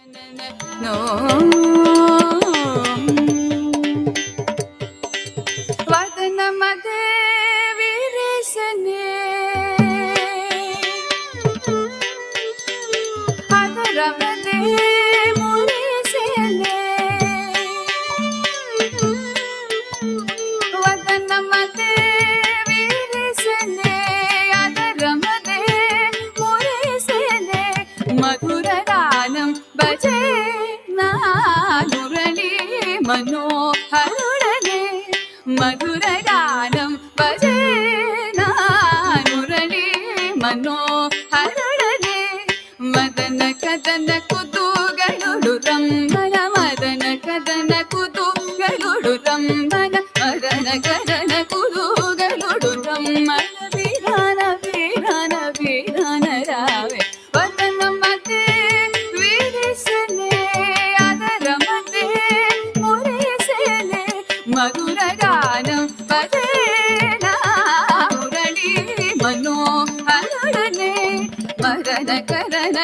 no ವದನ ಮದೆ ವಿರಸನೆ ಅದರ ಮದೆ ಮುರಿಸನೆ ವದನ ಮದೆ ವಿರಸನೆ ಅದರ ಮದೆ ಮುರಿಸನೆ ಮಧುರ ಗಾನಂ ಭಜೆ ಮುರಳಿ ಮನೋಹರುಡನೆ ಮಧುರ ಗಾನಂ ಭಜೆ ಮುರಳಿ ಮನೋಹರುಡನೆ ಮದನ ಕದನ ಕುತೂಹಲುಡು ರಂಭನ ಮದನ ಕದನ ಕುತೂಹಲುಡು ರಂಭನ ಮದನ ಕದನ ಕುತೂಹಲುಡು ರಂಭನ ವೀರಾನ ವೀರಾನ ವೀರಾನ ರಾವೆ ವದನ ಮತೆ ವಿರಿಸನೆ ಅದರ ಮತೆ ಮುರಿಸನೆ ಮಧುರ ಗಾನಂ ಭಜೆ ಮುರಳಿ ಮನೋಹರುಡನೆ ಮದನ ಕದನ